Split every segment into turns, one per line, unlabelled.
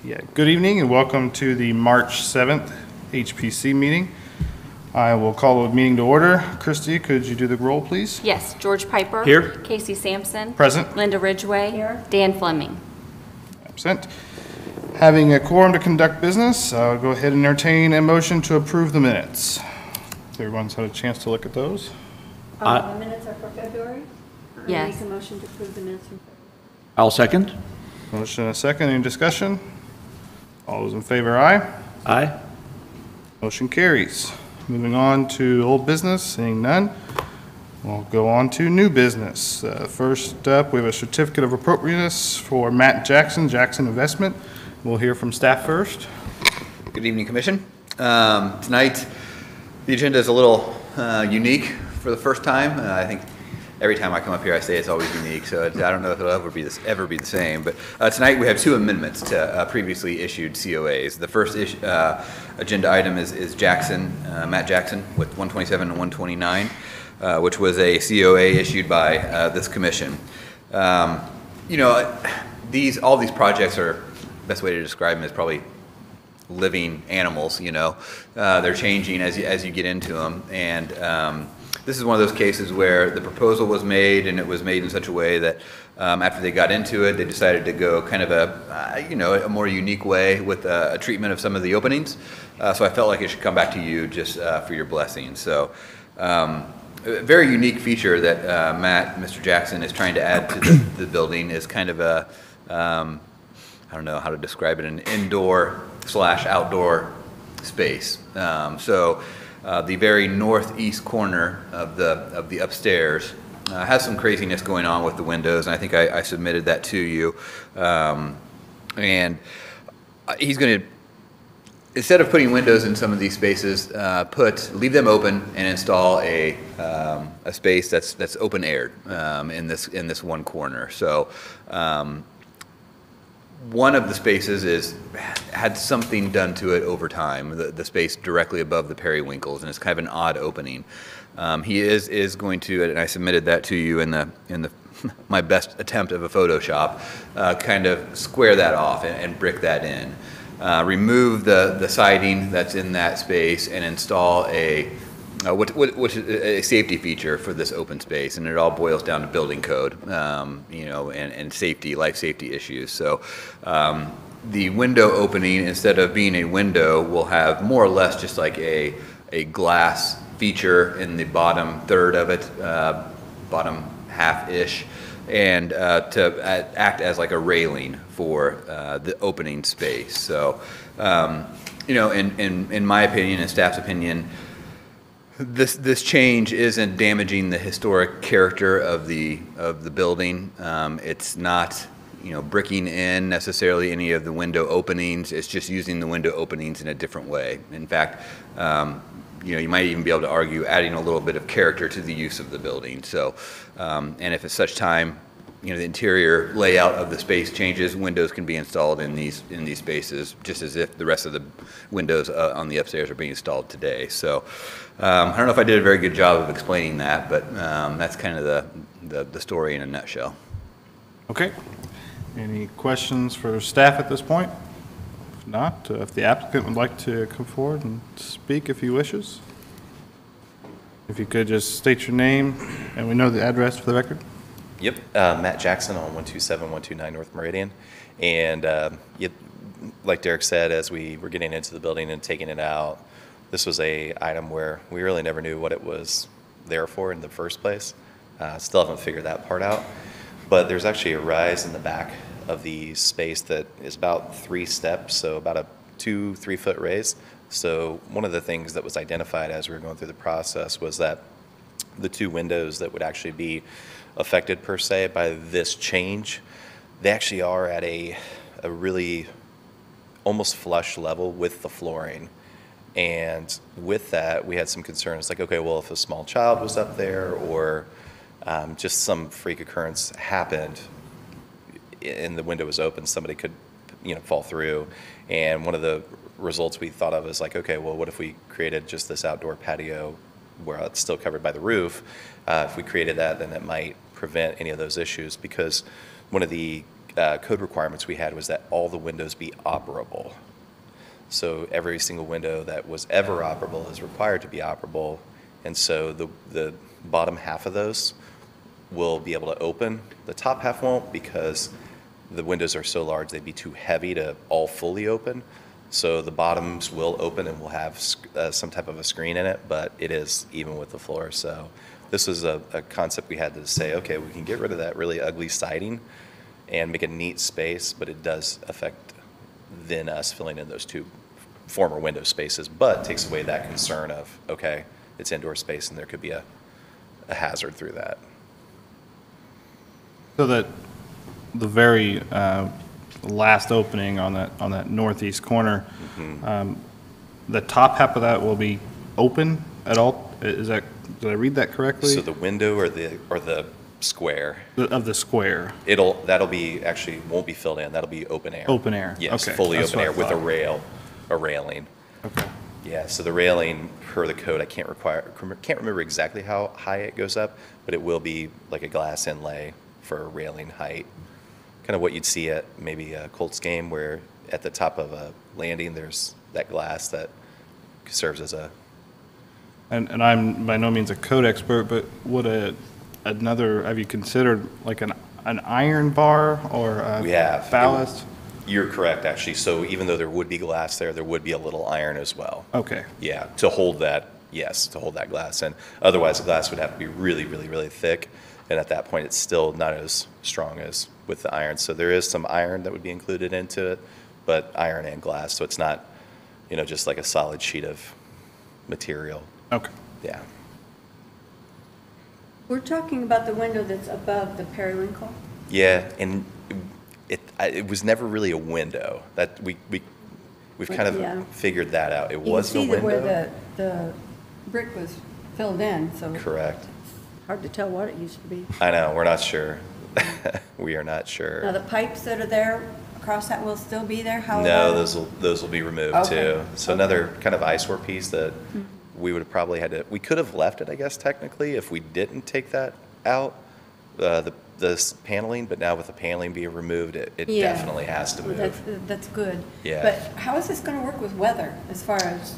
Yeah. Good evening and welcome to the March 7th HPC meeting. I will call the meeting to order. Christy, could you do the roll, please?
Yes. George Piper.
Here.
Casey Sampson.
Present.
Linda Ridgway. Here. Dan Fleming.
Absent. Having a quorum to conduct business, I'll go ahead and entertain a motion to approve the minutes. Everyone's had a chance to look at those.
The minutes are for February?
Yes.
I make a motion to approve the minutes from February.
I'll second.
Motion and a second. Any discussion? All those in favor, aye.
Aye.
Motion carries. Moving on to old business, seeing none. We'll go on to new business. First up, we have a certificate of appropriateness for Matt Jackson, Jackson Investment. We'll hear from staff first.
Good evening, Commission. Tonight, the agenda is a little unique for the first time. I think every time I come up here, I say it's always unique, so I don't know if it'll ever be the same. But tonight, we have two amendments to previously issued COAs. The first agenda item is Jackson, Matt Jackson, with 127 and 129, which was a COA issued by this commission. You know, all these projects are, best way to describe them is probably living animals. You know, they're changing as you get into them, and this is one of those cases where the proposal was made, and it was made in such a way that after they got into it, they decided to go kind of a more unique way with a treatment of some of the openings. So I felt like it should come back to you just for your blessing. So a very unique feature that Mr. Jackson is trying to add to the building is kind of a, I don't know how to describe it, an indoor/outdoor space. The very northeast corner of the upstairs has some craziness going on with the windows, and I think I submitted that to you. And he's going to, instead of putting windows in some of these spaces, leave them open and install a space that's open aired in this one corner. So. One of the spaces had something done to it over time, the space directly above the periwinkles, and it's kind of an odd opening. He is going to, and I submitted that to you in the my best attempt of a Photoshop, kind of square that off and brick that in. Remove the siding that's in that space and install which is a safety feature for this open space, and it all boils down to building code, you know, and safety, life safety issues. So the window opening, instead of being a window, will have more or less just like a glass feature in the bottom third of it, bottom half-ish, and to act as like a railing for the opening space. So, you know, in my opinion and staff's opinion, this change isn't damaging the historic character of the building. It's not, you know, bricking in necessarily any of the window openings. It's just using the window openings in a different way. In fact, you know, you might even be able to argue adding a little bit of character to the use of the building. So, and if at such time, you know, the interior layout of the space changes, windows can be installed in these spaces, just as if the rest of the windows on the upstairs are being installed today. So I don't know if I did a very good job of explaining that, but that's kind of the story in a nutshell.
Okay. Any questions for staff at this point? If not, if the applicant would like to come forward and speak if he wishes. If you could just state your name, and we know the address for the record.
Yep, Matt Jackson on 127, 129 North Meridian. And like Derek said, as we were getting into the building and taking it out, this was a item where we really never knew what it was there for in the first place. Still haven't figured that part out. But there's actually a rise in the back of the space that is about 3 steps, so about a 2-3 foot raise. So one of the things that was identified as we were going through the process was that the 2 windows that would actually be affected per se by this change, they actually are at a really almost flush level with the flooring. And with that, we had some concerns like, okay, well, if a small child was up there or just some freak occurrence happened and the window was open, somebody could, you know, fall through. And one of the results we thought of is like, okay, well, what if we created just this outdoor patio where it's still covered by the roof? If we created that, then it might prevent any of those issues, because one of the code requirements we had was that all the windows be operable. So every single window that was ever operable is required to be operable. And so the bottom half of those will be able to open. The top half won't, because the windows are so large they'd be too heavy to all fully open. So the bottoms will open and will have some type of a screen in it, but it is even with the floor. So this was a concept we had to say, okay, we can get rid of that really ugly siding and make a neat space, but it does affect then us filling in those two former window spaces, but takes away that concern of, okay, it's indoor space and there could be a hazard through that.
So that the very last opening on that northeast corner, the top half of that will be open at all? Is that, did I read that correctly?
So the window or the square,
Of the square?
that'll be, actually won't be filled in, that'll be open air.
Open air?
Yes,
Okay,
fully
that's
open
what I
air with
thought.
a railing.
Okay.
Yeah, so the railing, per the code, I can't remember exactly how high it goes up, but it will be like a glass inlay for railing height. Kind of what you'd see at maybe a Colts game, where at the top of a landing, there's that glass that serves as a...
And I'm by no means a code expert, but would have you considered like an iron bar or a
We have.
ballast?
You're correct, actually. So even though there would be glass there would be a little iron as well.
Okay.
Yeah, to hold that, yes, to hold that glass in. Otherwise, the glass would have to be really, really, really thick, and at that point, it's still not as strong as with the iron. So there is some iron that would be included into it, but iron and glass, so it's not, just like a solid sheet of material.
Okay.
Yeah.
We're talking about the window that's above the periwinkle?
Yeah, and it was never really a window. That we've kind of
Yeah.
figured that out. It
You can
wasn't
see
a window.
where the brick was filled in, so
Correct.
hard to tell what it used to be.
I know, we're not sure. We are not
Now,
sure.
the pipes that are there across that will still be there? How
No,
long?
those will be removed
Okay.
too. So
Okay.
another kind of eyesore piece that we would have probably we could have left it, I guess, technically, if we didn't take that out, this paneling, but now with the paneling being removed, it
Yeah.
definitely has to
Well,
move.
That's good.
Yeah.
But how is this going to work with weather as far as,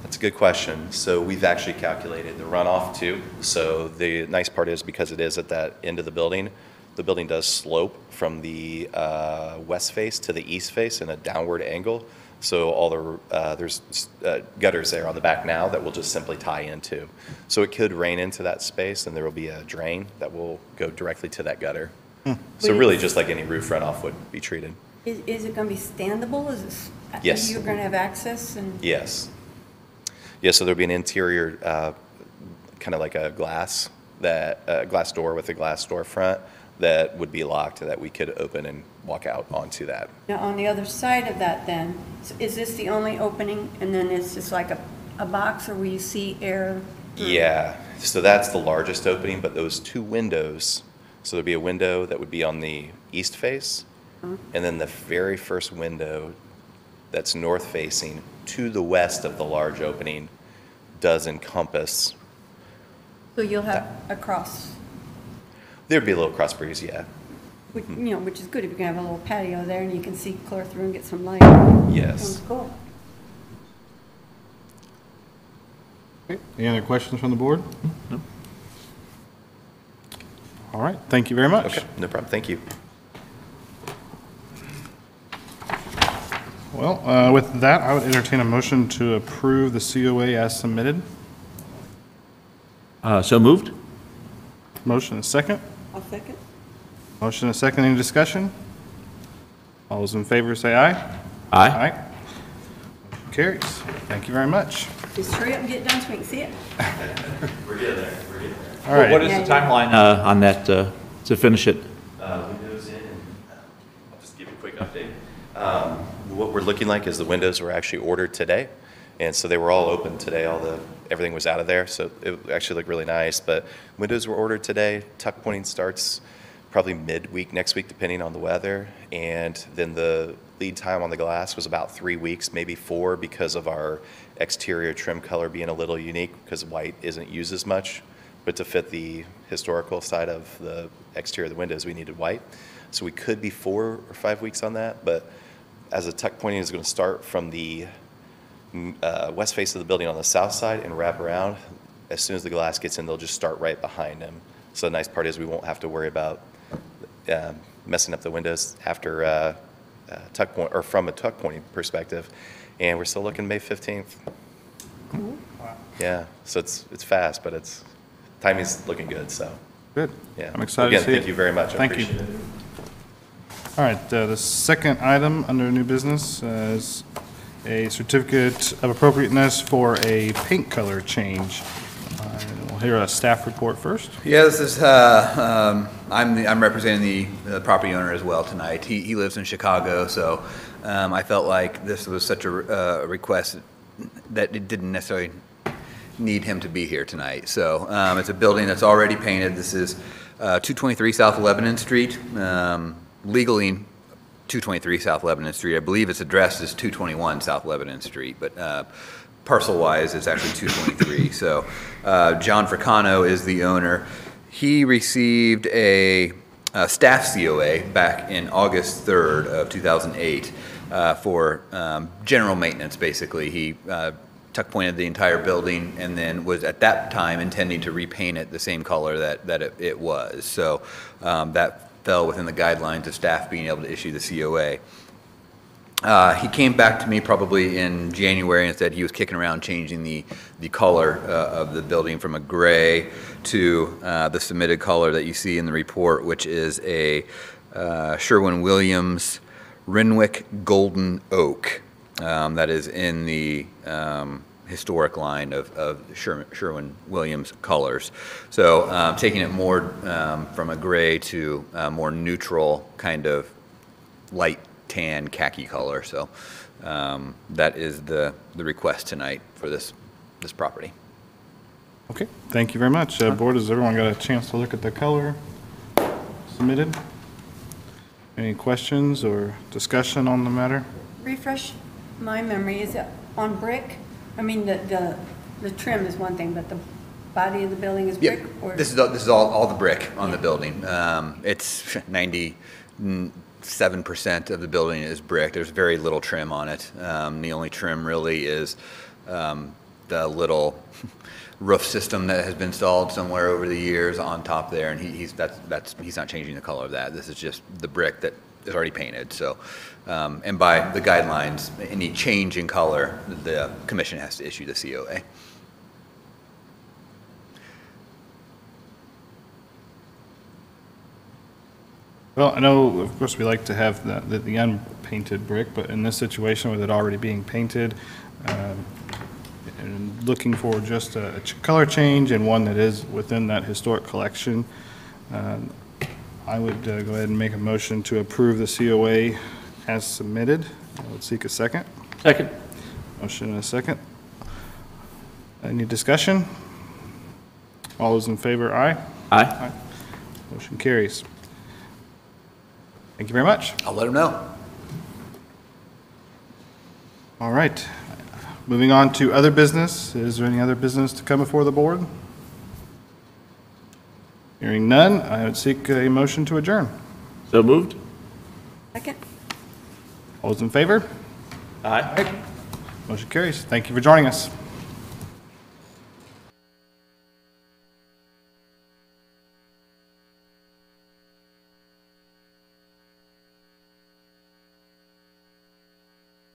That's a good question. So we've actually calculated the runoff too. So the nice part is, because it is at that end of the building does slope from the west face to the east face in a downward angle. So all there's gutters there on the back now that will just simply tie into. So it could rain into that space, and there will be a drain that will go directly to that gutter. So really, just like any roof runoff would be treated.
is it going to be standable? Is this?
Yes.
You're going to have access and?
Yes. Yeah, so there'll be an interior, kind of like a glass door with a glass door front that would be locked, that we could open and walk out onto that.
Now, on the other side of that then, is this the only opening, and then it's just like a box, or will you see air?
Yeah, so that's the largest opening, but those two windows, so there'd be a window that would be on the east face, and then the very first window that's north facing to the west of the large opening does encompass.
So you'll have a cross,
There'd be a little cross breeze, yeah.
which, which is good if you can have a little patio there and you can see clear through and get some light.
Yes.
Sounds cool.
Okay. Any other questions from the board? No. All right, thank you very much.
Okay, no problem, thank you.
Well, with that, I would entertain a motion to approve the COA as submitted.
So moved?
Motion and second.
I'll second.
Motion and second, any discussion? All those in favor say aye.
Aye.
Aye. Motion carries. Thank you very much.
Just hurry up and get done so we can see it.
All right.
What is the timeline on that to finish it?
Windows in, and I'll just give you a quick update. What we're looking like is the windows were actually ordered today, and so they were all open today. Everything was out of there, so it actually looked really nice. But windows were ordered today. Tuck pointing starts probably midweek next week, depending on the weather, and then the lead time on the glass was about 3 weeks, maybe 4, because of our exterior trim color being a little unique, because white isn't used as much. But to fit the historical side of the exterior of the windows, we needed white. So we could be 4 or 5 weeks on that, but as a tuck pointing is going to start from the west face of the building on the south side and wrap around. As soon as the glass gets in, they'll just start right behind him. So the nice part is we won't have to worry about messing up the windows after tuck point, or from a tuck pointing perspective. And we're still looking May 15th. Yeah, so it's fast, but timing's looking good, so.
Good.
Yeah.
I'm excited to
Again,
see it.
thank you very much. I
Thank you.
appreciate it.
All right, the second item under new business is a certificate of appropriateness for a paint color change. We'll hear a staff report first.
Yeah, this is, I'm representing the property owner as well tonight. He lives in Chicago, so I felt like this was such a request that it didn't necessarily need him to be here tonight. So it's a building that's already painted. This is 223 South Lebanon Street, legally 223 South Lebanon Street. I believe its address is 221 South Lebanon Street, but parcel-wise, it's actually 223. So John Fricano is the owner. He received a staff COA back in August 3rd of 2008 for general maintenance, basically. He tuck pointed the entire building and then was at that time intending to repaint it the same color that it was. So that fell within the guidelines of staff being able to issue the COA. He came back to me probably in January and said he was kicking around changing the color of the building from a gray to the submitted color that you see in the report, which is a Sherwin-Williams Renwick Golden Oak. That is in the historic line of Sherwin-Williams colors. So taking it more from a gray to a more neutral kind of light tan khaki color. So that is the request tonight for this property.
Okay, thank you very much. Board, has everyone got a chance to look at the color submitted? Any questions or discussion on the matter?
Refresh my memory, is it on brick? I mean, the trim is one thing, but the body of the building is brick? Or?
This is all the brick on the building. It's 97% of the building is brick. There's very little trim on it. The only trim really is the little roof system that has been installed somewhere over the years on top there, and he's not changing the color of that. This is just the brick that is already painted. So, and by the guidelines, any change in color, the commission has to issue the COA.
Well, I know, of course, we like to have the unpainted brick, but in this situation with it already being painted, and looking for just a color change and one that is within that historic collection, I would go ahead and make a motion to approve the COA as submitted. I would seek a second.
Second.
Motion and a second. Any discussion? All those in favor, aye?
Aye.
Motion carries. Thank you very much.
I'll let him know.
All right. Moving on to other business. Is there any other business to come before the board? Hearing none, I would seek a motion to adjourn.
So moved?
Second?
All those in favor?
Aye.
Motion carries. Thank you for joining us.